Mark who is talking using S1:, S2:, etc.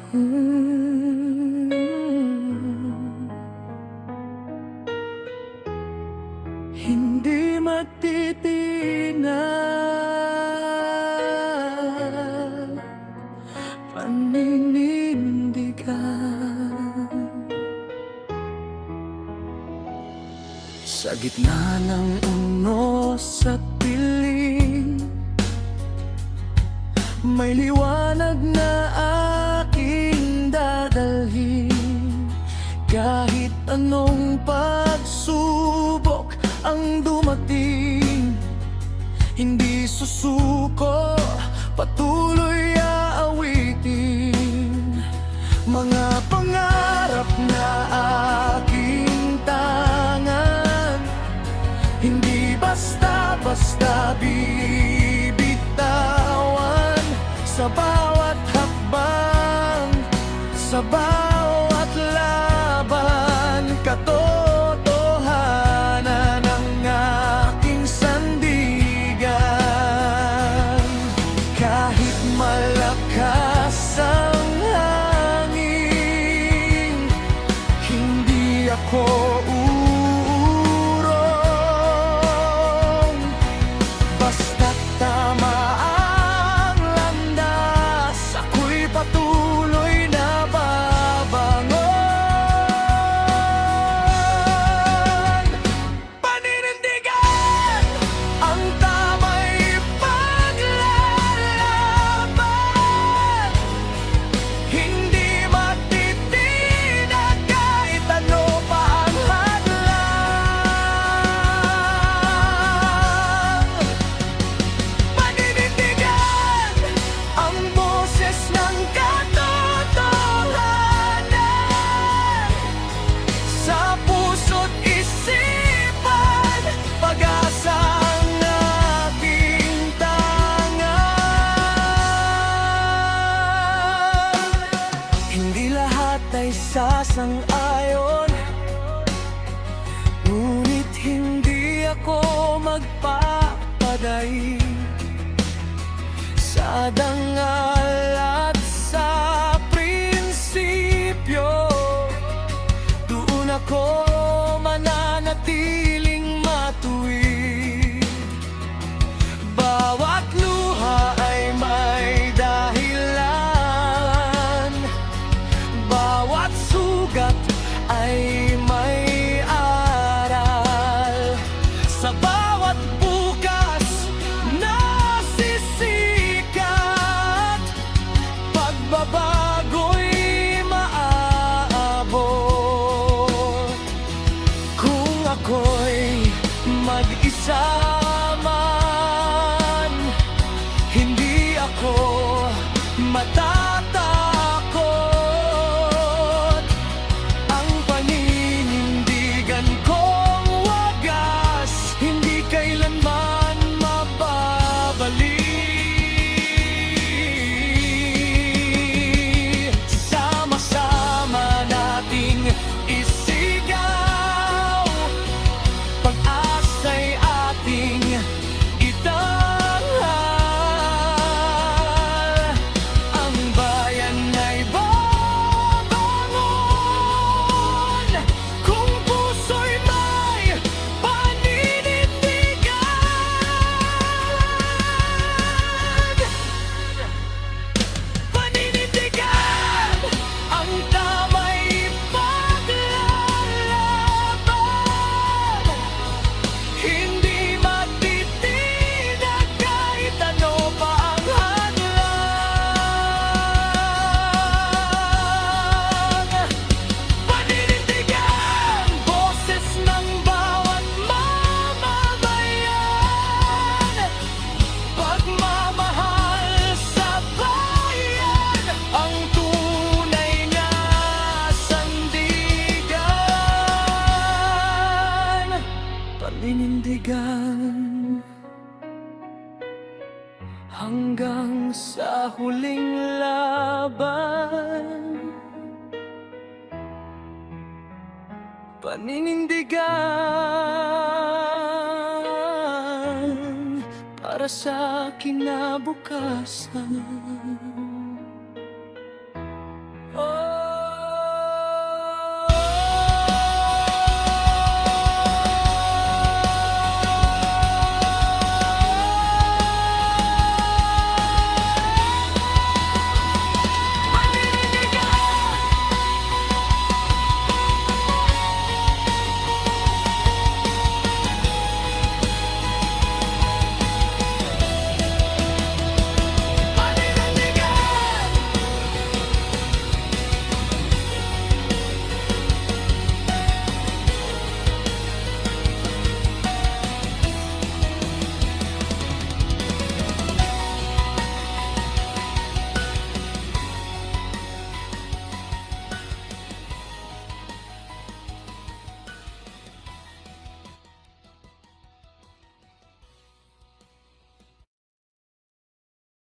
S1: Hmm. Hindi magtitinag, paninindigan. Sa gitna ng unos at piling, may liwanag na aking dadalhin. Kahit anong pagsubok ang dumating, hindi susuko, patuloy aawitin. Mga pangarap na aking tangan, hindi basta-basta bibitawan. Sa bawat hakbang, sa bawat laban, katotohanan ang aking sandigan. Kahit malakas ang hangin, hindi ako uurong. Basta't tama ang landas, ako'y patuloy na babangon. Paninindigan ang tama'y paglalaban, hindi magtitinag kahit ano pa ang hadlang. Paninindigan ang boses ng katotohanan, sa puso't isipan, pag-asa ang aking tangan. Hindi lahat ay sasang-ayon, ngunit hindi ako magpapadaig. Sa dangal at sa prinsipyo, doon ako mananatiling matuwid. Bawat luha ay may dahilan, bawat sugat ay may aral. Sa bawat bukas na sisikat, pagbabago'y maaabot. Kung ako'y mag-isa man, hindi ako matatakot. Ang paninindigan kong wagas, hindi kailanman mababali. Sama-sama nating isigaw, pag-asa'y ating itanghal. Ang bayan ay babangon kung puso'y may paninindigan. Paninindigan ang tama'y paglalaban, hindi magtitinag kahit ano pa ang hadlang. Paninindigan, boses ng bawat mamamayan, pagmamahal sa bayan, ang tunay na sandigan. Paninindigan hanggang sa huling laban. Paninindigan para sa kinabukasan. oh.